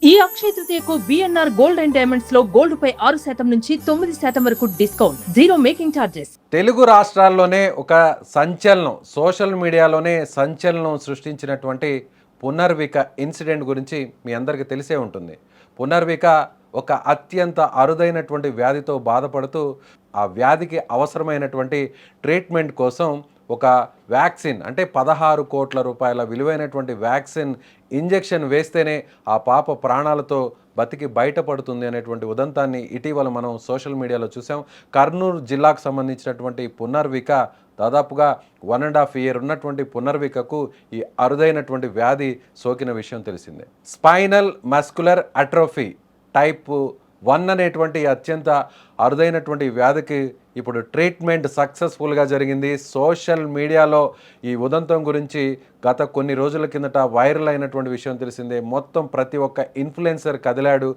ఈ అక్షయ తృతీయకు BNR gold and diamonds లో గోల్డ్ పై 6% నుంచి 9% వరకు discount, zero making charges. Telugu రాష్ట్రాల్లోనే ఒక సంచలనం, సోషల్ మీడియాలోనే సంచలనం సృష్టించినటువంటి పునర్విక ఇన్సిడెంట్ గురించి మీ అందరికీ తెలిసే ఉంటుంది. పునర్విక ఒక అత్యంత అరుదైనటువంటి వ్యాధితో బాధపడుతూ ఆ వ్యాధికి అవసరమైనటువంటి ట్రీట్మెంట్ కోసం ఒక వ్యాక్సిన్, అంటే 16 కోట్ల రూపాయల విలువైనటువంటి వ్యాక్సిన్ ఇంజెక్షన్ వేస్తేనే ఆ పాప ప్రాణాలతో బతికి బయటపడుతుంది అనేటువంటి ఉదంతాన్ని ఇటీవల మనం సోషల్ మీడియాలో చూసాం. కర్నూలు జిల్లాకు సంబంధించినటువంటి పునర్విక దాదాపుగా 1.5 year ఉన్నటువంటి పునర్వికకు ఈ అరుదైనటువంటి వ్యాధి సోకిన విషయం తెలిసిందే. స్పైనల్ మస్కులర్ అట్రోఫీ టైప్ 1 అనేటువంటి అత్యంత అరుదైనటువంటి వ్యాధికి ఇప్పుడు ట్రీట్మెంట్ సక్సెస్ఫుల్గా జరిగింది. సోషల్ మీడియాలో ఈ ఉదంతం గురించి గత కొన్ని రోజుల కిందట వైరల్ అయినటువంటి విషయం తెలిసిందే. మొత్తం ప్రతి ఒక్క ఇన్ఫ్లుయెన్సర్ కదిలాడు.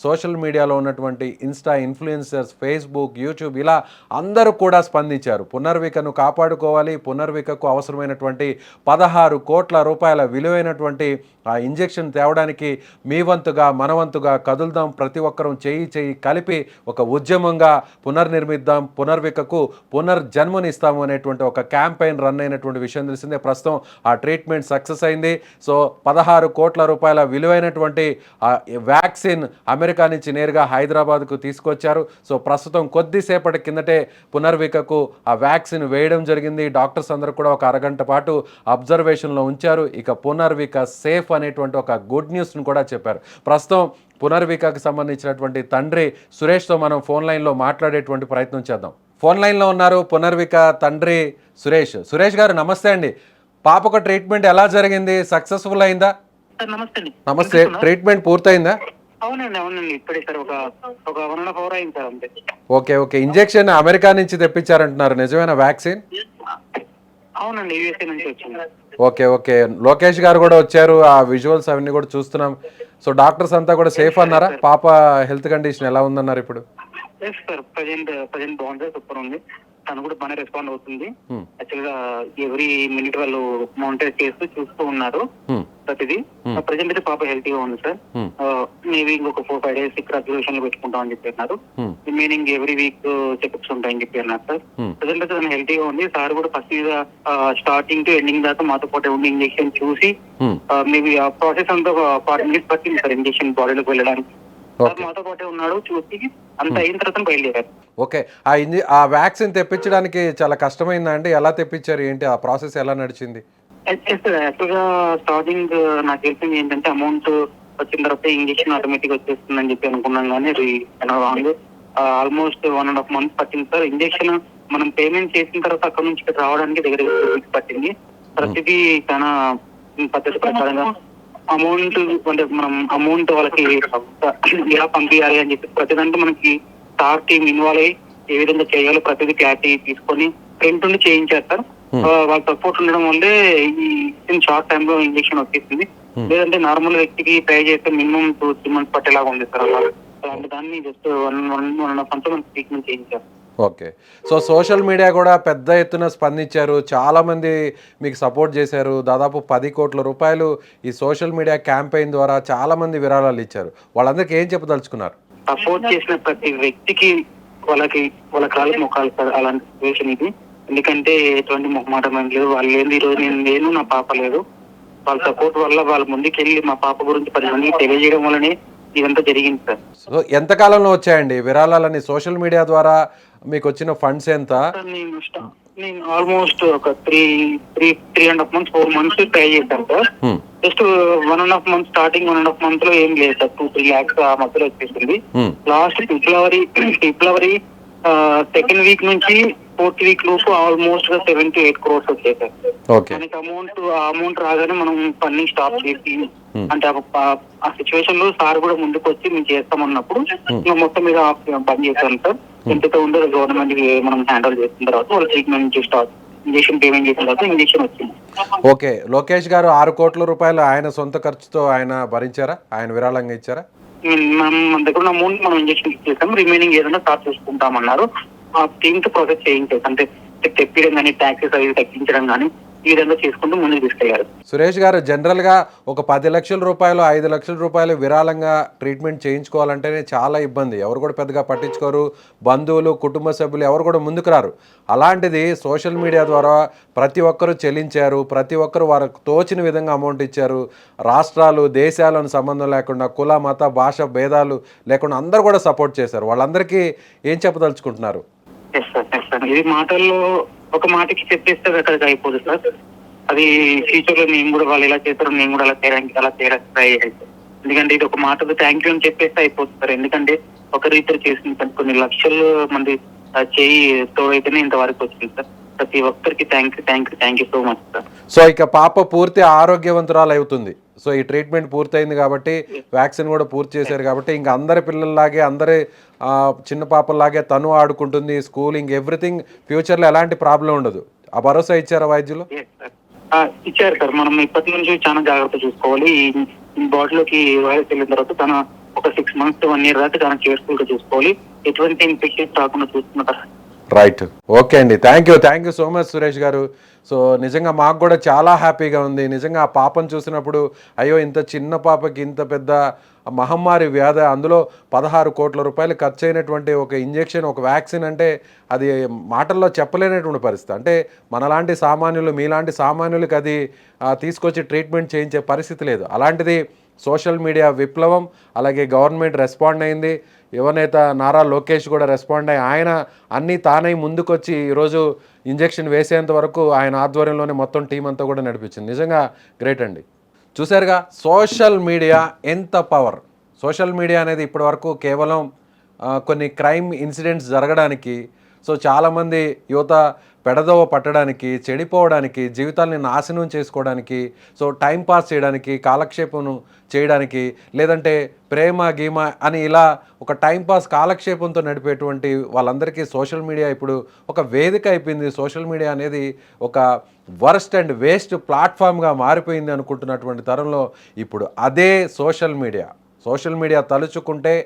సోషల్ మీడియాలో ఉన్నటువంటి ఇన్స్టా ఇన్ఫ్లుయెన్సర్స్, ఫేస్బుక్, యూట్యూబ్ ఇలా అందరూ కూడా స్పందించారు. పునర్వికను కాపాడుకోవాలి, పునర్వికకు అవసరమైనటువంటి 16 కోట్ల రూపాయల విలువైనటువంటి ఆ ఇంజెక్షన్ తేవడానికి మీ వంతుగా మనవంతుగా కదులుదాం, ప్రతి ఒక్కరూ చేయి కలిపి ఒక ఉద్యమంగా పునర్నిర్మిద్దాం, పునర్వికకు పునర్జన్మనిస్తాము అనేటువంటి ఒక క్యాంపెయిన్ రన్ అయినటువంటి విషయం తెలిసిందే. ప్రస్తుతం ఆ ట్రీట్మెంట్ సక్సెస్ అయింది. సో 16 కోట్ల రూపాయల విలువైనటువంటి వ్యాక్సిన్ అమెరికా నుంచి నేరుగా హైదరాబాద్కు తీసుకొచ్చారు. సో ప్రస్తుతం కొద్దిసేపటి కిందటే పునర్వికకు ఆ వ్యాక్సిన్ వేయడం జరిగింది. డాక్టర్స్ అందరూ కూడా ఒక అరగంట పాటు అబ్జర్వేషన్లో ఉంచారు. ఇక పునర్విక సేఫ్ అనేటువంటి ఒక గుడ్ న్యూస్ను కూడా చెప్పారు. ప్రస్తుతం పునర్వికకు సంబంధించినటువంటి తండ్రి సురేష్తో మనం ఫోన్ లైన్లో మాట్లాడేటువంటి ప్రయత్నం చేద్దాం. ఫోన్ లైన్లో ఉన్నారు పునర్విక తండ్రి సురేష్. సురేష్ గారు నమస్తే అండి. పాపకు ట్రీట్మెంట్ ఎలా జరిగింది? సక్సెస్ఫుల్ అయిందా? నమస్తే. ట్రీట్మెంట్ పూర్తయిందా? అవునండి ఇప్పుడే సార్ ఒక 1.5 hour అయింది సార్ అంతే. ఓకే. ఇంజెక్షన్ అమెరికా నుంచి తెప్పించారంటున్నారు, నిజమేనా? వ్యాక్సిన్? అవునండి, యూఎస్ఏ నుంచి వచ్చింది. ఓకే. లోకేష్ గారు కూడా వచ్చారు, ఆ విజువల్స్ అవన్నీ కూడా చూస్తున్నాం. సో డాక్టర్స్ అంతా కూడా సేఫ్ అన్నారా? పాప హెల్త్ కండిషన్ ఎలా ఉందన్నారు ఇప్పుడు? సార్ ప్రజెంట్ బాగుంది, సూపర్ ఉంది. తను కూడా బాగా రెస్పాండ్ అవుతుంది. యాక్చువల్ గా ఎవ్రీ మినిట్ వాళ్ళు మానిటర్ చేస్తూ చూస్తూ ఉన్నారు ప్రతిదీ. ప్రజెంట్ అయితే పాప హెల్తీగా ఉంది సార్. మేబీ ఇంకొక 4-5 days ఇక్కడ అబ్జర్వేషన్ లో పెట్టుకుంటాం అని చెప్పి అన్నారు. రిమైనింగ్ ఎవ్రీ వీక్ చెకప్స్ ఉంటాయని చెప్పి అన్నారు సార్. ప్రజెంట్ అయితే తను హెల్తీగా ఉంది. సార్ కూడా ఫస్ట్ స్టార్టింగ్ టు ఎండింగ్ దాకా మాతో పాటు ఉండి ఇంజెక్షన్ చూసి మేబీ ఆ ప్రాసెస్ అంతా 40 minutes పట్టింది సార్ ఇంజెక్షన్ బాడీలోకి వెళ్ళడానికి. మాతో పాటే ఉన్నాడు, చూసి అంత అయిన తర్వాత బయలుదేరారు. ఓకే. ఆ వ్యాక్సిన్ తెప్పించడానికి చాలా కష్టమైందా అండి? ఎలా తెప్పించారు, ఏంటి ఆ ప్రాసెస్ ఎలా నడిచింది? యాక్చువల్ గా స్టార్టింగ్ నాకు తెలిసింది ఏంటంటే అమౌంట్ వచ్చిన తర్వాత ఇంజెక్షన్ ఆటోమేటిక్ వచ్చేస్తుందని చెప్పి అనుకున్నాం, కానీ అది రాంగ్. ఆల్మోస్ట్ 1.5 months పట్టింది సార్. ఇంజెక్షన్ మనం పేమెంట్ చేసిన తర్వాత అక్కడ నుంచి ఇక్కడ రావడానికి దగ్గర 2 weeks పట్టింది. ప్రతిదీ చాలా పద్ధతి ప్రకారంగా అమౌంట్, అంటే మనం అమౌంట్ వాళ్ళకి ఎలా పంపించాలి అని చెప్పి ప్రతిదాంట్లో మనకి స్టార్ టీమ్ ఇన్వాల్వ్ అయ్యి ఏ విధంగా చేయాలో ప్రతిదీ క్లారిటీ తీసుకొని ఫ్రంట్ నుండి చేయించేస్తారు. వాళ్ళ సపోర్ట్ ఉండడం వల్లే ఈ షార్ట్ టైమ్ లో ఇంజెక్షన్ వచ్చేసింది. లేదంటే నార్మల్ వ్యక్తికి ట్రై చేస్తే మినిమం 2-3 months పట్టేలాగా ఉంది సార్. అలాంటి దాన్ని జస్ట్ 1.5 months మనకి ట్రీట్మెంట్ చేయించారు. ఓకే. సో సోషల్ మీడియా కూడా పెద్ద ఎత్తున స్పందించారు, చాలామంది మీకు సపోర్ట్ చేశారు. దాదాపు 10 కోట్ల రూపాయలు ఈ సోషల్ మీడియా క్యాంపెయిన్ ద్వారా చాలామంది విరాళాలు ఇచ్చారు. వాళ్ళందరికీ ఏం చెప్పదలుచుకున్నారు? సపోర్ట్ చేసిన ప్రతి వ్యక్తికి వాళ్ళ కాళ్ళ మొక్కాలి సార్. అలాంటి సిచ్యువేషన్ ఇది. ఎందుకంటే ఎటువంటి మొహమాటం లేదు. వాళ్ళు ఏంది ఈరోజు నేను నా పాప లేదు, వాళ్ళ సపోర్ట్ వల్ల వాళ్ళ ముందుకెళ్ళి మా పాప గురించి 10 మందికి తెలియజేయడం వల్లనే ఇదంతా జరిగింది సార్. సో ఎంత కాలంలో వచ్చాయండి విరాళాలని? సోషల్ మీడియా ద్వారా మీకు వచ్చిన ఫండ్స్ ఎంత? నేను ఆల్మోస్ట్ ఒక 3.5 months 4 months ట్రై చేశాను sir. Just 1.5 months starting 1.5 months లో ఏం లేదు సార్. 2-3 lakhs ఆ మధ్యలో వచ్చేసింది. లాస్ట్ ఫిబ్రవరి 2nd week నుంచి 4th week లోపు ఆల్మోస్ట్ 7-8 crores వచ్చాయి సార్. మనకి అమౌంట్ రాగానే మనం ఫండింగ్ స్టాప్ చేసి, అంటే ఆ సిచ్యువేషన్ లో సార్ కూడా ముందుకు వచ్చి మేము చేస్తామన్నప్పుడు మొత్తం మీద బంద్ చేశాను సార్. ఎంతతో ఉందో గవర్నమెంట్ మనం హ్యాండిల్ చేసిన తర్వాత వాళ్ళ ట్రీట్మెంట్ స్టార్ట్ ఇంజెక్షన్ పేమెంట్ చేసిన తర్వాత ఇంజెక్షన్ వచ్చింది. ఓకే. లోకేష్ గారు 6 కోట్ల రూపాయలు ఆయన సొంత ఖర్చుతో ఆయన భరించారా? ఆయన విరాళంగా ఇచ్చారా? మన దగ్గర అమౌంట్ మనం ఇంజెక్షన్ ఇచ్చేసాం, రిమైనింగ్ ఏదైనా స్టార్ట్ చూసుకుంటామన్నారు. ఆ టీమ్ తో ప్రాసెస్ చేయించేది, అంటే తెప్పించడం కానీ, ట్యాక్సెస్ అవి తగ్గించడం కానీ, ఈ విధంగా చేసుకుంటూ ముందుకు తీసుకెళ్లారు. సురేష్ గారు, జనరల్గా ఒక 10 లక్షల రూపాయలు 5 లక్షల రూపాయలు విరాళంగా ట్రీట్మెంట్ చేయించుకోవాలంటేనే చాలా ఇబ్బంది. ఎవరు కూడా పెద్దగా పట్టించుకోరు. బంధువులు, కుటుంబ సభ్యులు ఎవరు కూడా ముందుకు రారు. అలాంటిది సోషల్ మీడియా ద్వారా ప్రతి ఒక్కరూ చెల్లించారు. ప్రతి ఒక్కరు వారికి తోచిన విధంగా అమౌంట్ ఇచ్చారు. రాష్ట్రాలు, దేశాలను సంబంధం లేకుండా, కుల, మత, భాష భేదాలు లేకుండా అందరూ కూడా సపోర్ట్ చేశారు. వాళ్ళందరికీ ఏం చెప్పదలుచుకుంటున్నారు? ఎస్ సార్, ఇది మాటల్లో ఒక మాటకి చెప్పేస్తే అక్కడికి అయిపోదు సార్. అది ఫ్యూచర్ లో నేను కూడా వాళ్ళు ఎలా చేస్తారో నేను కూడా అలా చేయడానికి ట్రై చేయాలి. ఎందుకంటే ఇది ఒక మాటకు థ్యాంక్ యూ అని చెప్పేస్తే అయిపోతుంది సార్. ఎందుకంటే ఒకరిద్దరు చేసిన కొన్ని లక్షల మంది చేయి తోడైతేనే ఇంతవరకు వచ్చింది సార్. ప్రతి ఒక్కరికి thank you so much sir. So ఇక పాప పూర్తి ఆరోగ్యవంతురాలు అవుతుంది. సో ఈ ట్రీట్మెంట్ పూర్తయింది కాబట్టి, వ్యాక్సిన్ కూడా పూర్తి చేశారు కాబట్టి, ఇంకా అందరి పిల్లల్లాగే, అందరి చిన్న పాపల్లాగే తను ఆడుకుంటుంది. స్కూలింగ్, ఎవ్రీథింగ్ ఫ్యూచర్లో ఎలాంటి ప్రాబ్లం ఉండదు. ఆ భరోసా ఇచ్చారా వైద్యులు? ఇచ్చారు సార్. మనం ఇప్పటి నుంచి చాలా జాగ్రత్త చూసుకోవాలి. ఈ బాడీలోకి వైరస్ వెళ్ళిన తర్వాత తన ఒక 6 months to 1 year దాకా చాలా కేర్ఫుల్ గా చూసుకోవాలి. ఎటువంటి ఇన్ఫెక్షన్స్ రాకుండా చూసుకున్న. రైట్, ఓకే అండి. Thank you so much Suresh గారు. సో నిజంగా మాకు కూడా చాలా హ్యాపీగా ఉంది. నిజంగా ఆ పాపను చూసినప్పుడు, అయ్యో ఇంత చిన్న పాపకి ఇంత పెద్ద మహమ్మారి వ్యాధి, అందులో 16 కోట్ల రూపాయలు ఖర్చు అయినటువంటి ఒక ఇంజెక్షన్, ఒక వ్యాక్సిన్ అంటే అది మాటల్లో చెప్పలేనటువంటి పరిస్థితి. అంటే మనలాంటి సామాన్యులు, మీలాంటి సామాన్యులకి అది తీసుకొచ్చి ట్రీట్మెంట్ చేయించే పరిస్థితి లేదు. అలాంటిది సోషల్ మీడియా విప్లవం, అలాగే గవర్నమెంట్ రెస్పాండ్ అయింది. యువనేత నారా లోకేష్ కూడా రెస్పాండ్ అయ్యి ఆయన అన్నీ తానై ముందుకొచ్చి ఈరోజు ఇంజెక్షన్ వేసేంత వరకు ఆయన ఆధ్వర్యంలోనే మొత్తం టీం అంతా కూడా నడిపించింది. నిజంగా గ్రేట్ అండి. చూసారుగా సోషల్ మీడియా ఎంత పవర్. సోషల్ మీడియా అనేది ఇప్పటివరకు కేవలం కొన్ని క్రైమ్ ఇన్సిడెంట్స్ జరగడానికి, సో చాలామంది యువత పెడదవ పట్టడానికి, చెడిపోవడానికి, జీవితాల్ని నాశనం చేసుకోవడానికి, సో టైంపాస్ చేయడానికి, కాలక్షేపం చేయడానికి, లేదంటే ప్రేమ గీమ అని ఇలా ఒక టైంపాస్ కాలక్షేపంతో నడిపేటువంటి వాళ్ళందరికీ సోషల్ మీడియా ఇప్పుడు ఒక వేదిక అయిపోయింది. సోషల్ మీడియా అనేది ఒక వర్స్ట్ అండ్ వేస్ట్ ప్లాట్ఫామ్గా మారిపోయింది అనుకుంటున్నటువంటి తరంలో ఇప్పుడు అదే సోషల్ మీడియా తలుచుకుంటే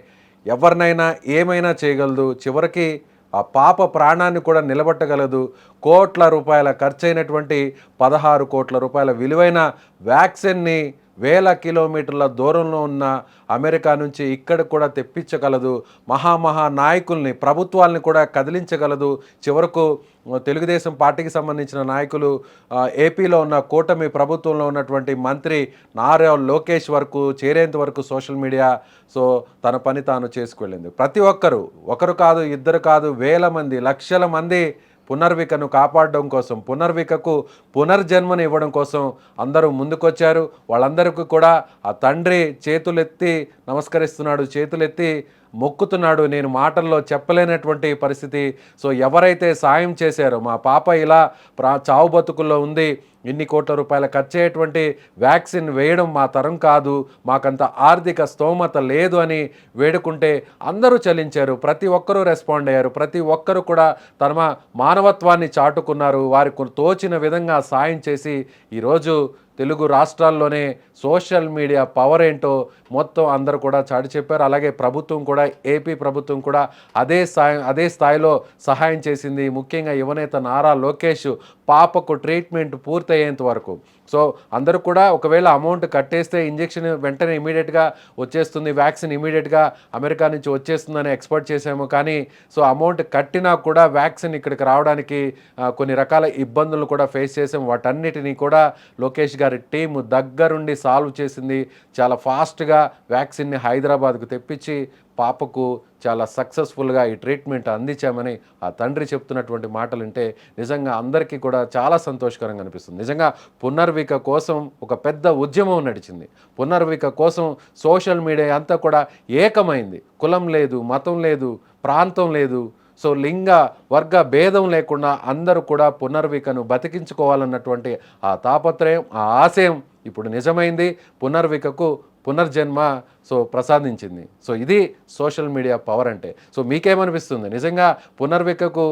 ఎవరినైనా ఏమైనా చేయగలదు. చివరికి ఆ పాప ప్రాణాన్ని కూడా నిలబెట్టగలదు. కోట్ల రూపాయల ఖర్చయినటువంటి 16 కోట్ల రూపాయల విలువైన వ్యాక్సిన్ని వేల కిలోమీటర్ల దూరంలో ఉన్న అమెరికా నుంచి ఇక్కడ కూడా తెప్పించగలదు. మహా నాయకుల్ని, ప్రభుత్వాల్ని కూడా కదిలించగలదు. చివరకు తెలుగుదేశం పార్టీకి సంబంధించిన నాయకులు, ఏపీలో ఉన్న కూటమి ప్రభుత్వంలో ఉన్నటువంటి మంత్రి నారా లోకేష్ వరకు చేరేంత వరకు సోషల్ మీడియా సో తన పని తాను చేసుకువెళ్ళింది. ప్రతి ఒక్కరు, ఒకరు కాదు, ఇద్దరు కాదు, వేల మంది, లక్షల మంది పునర్వికను కాపాడడం కోసం, పునర్వికకు పునర్జన్మను ఇవ్వడం కోసం అందరూ ముందుకొచ్చారు. వాళ్ళందరికీ కూడా ఆ తండ్రి చేతులెత్తి నమస్కరిస్తున్నాడు, చేతులెత్తి మొక్కుతున్నాడు. నేను మాటల్లో చెప్పలేనటువంటి పరిస్థితి. సో ఎవరైతే సాయం చేశారో, మా పాప ఇలా చావు బతుకుల్లో ఉంది, ఇన్ని కోట్ల రూపాయల ఖర్చు అయ్యేటువంటి వ్యాక్సిన్ వేయడం మా తరం కాదు, మాకంత ఆర్థిక స్తోమత లేదు అని వేడుకుంటే అందరూ చలించారు. ప్రతి ఒక్కరూ రెస్పాండ్ అయ్యారు. ప్రతి ఒక్కరూ కూడా తమ మానవత్వాన్ని చాటుకున్నారు. వారికి తోచిన విధంగా సాయం చేసి ఈరోజు తెలుగు రాష్ట్రాల్లోనే సోషల్ మీడియా పవర్ ఏంటో మొత్తం అందరూ కూడా చాటి చెప్పారు. అలాగే ప్రభుత్వం కూడా, ఏపీ ప్రభుత్వం కూడా అదే స్థాయిలో సహాయం చేసింది. ముఖ్యంగా యువనేత నారా లోకేష్ పాపకు ట్రీట్మెంట్ పూర్తయ్యేంత వరకు. సో అందరూ కూడా ఒకవేళ అమౌంట్ కట్టేస్తే ఇంజెక్షన్ వెంటనే ఇమీడియట్గా వచ్చేస్తుంది, వ్యాక్సిన్ ఇమీడియట్గా అమెరికా నుంచి వచ్చేస్తుందని ఎక్స్పెక్ట్ చేసాము. కానీ సో అమౌంట్ కట్టినా కూడా వ్యాక్సిన్ ఇక్కడికి రావడానికి కొన్ని రకాల ఇబ్బందులు కూడా ఫేస్ చేసాము. వాటన్నిటినీ కూడా లోకేష్ గారి టీం దగ్గరుండి సాల్వ్ చేసింది. చాలా ఫాస్ట్గా వ్యాక్సిన్ని హైదరాబాద్కు తెప్పించి పాపకు చాలా సక్సెస్ఫుల్గా ఈ ట్రీట్మెంట్ అందించామని ఆ తండ్రి చెప్తున్నటువంటి మాటలు వింటే నిజంగా అందరికీ కూడా చాలా సంతోషకరంగా అనిపిస్తుంది. నిజంగా పునర్విక కోసం ఒక పెద్ద ఉద్యమం నడిచింది. పునర్విక కోసం సోషల్ మీడియా అంతా కూడా ఏకమైంది. కులం లేదు, మతం లేదు, ప్రాంతం లేదు, సో లింగ వర్గ భేదం లేకుండా అందరూ కూడా పునర్వికను బతికించుకోవాలన్నటువంటి ఆ తాపత్రయం, ఆ ఆశయం ఇప్పుడు నిజమైంది. పునర్వికకు పునర్జన్మ సో ప్రసాదించింది. సో ఇది సోషల్ మీడియా పవర్ అంటే. సో మీకేమనిపిస్తుంది? నిజంగా పునర్వికకు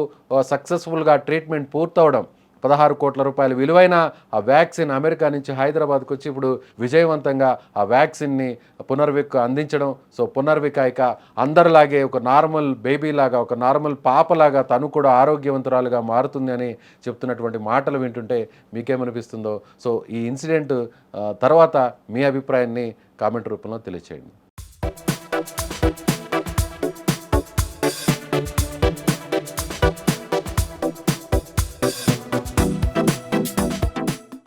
సక్సెస్ఫుల్గా ట్రీట్మెంట్ పూర్తవడం, 16 కోట్ల రూపాయల విలువైన ఆ వ్యాక్సిన్ అమెరికా నుంచి హైదరాబాద్కు వచ్చి ఇప్పుడు విజయవంతంగా ఆ వ్యాక్సిన్ని పునర్విక్ అందించడం. సో పునర్విక ఇక అందరిలాగే ఒక నార్మల్ బేబీ లాగా, ఒక నార్మల్ పాపలాగా తను కూడా ఆరోగ్యవంతురాలుగా మారుతుంది అని చెప్తున్నటువంటి మాటలు వింటుంటే మీకేమనిపిస్తుందో, సో ఈ ఇన్సిడెంట్ తర్వాత మీ అభిప్రాయాన్ని కామెంట్ రూపంలో తెలియచేయండి.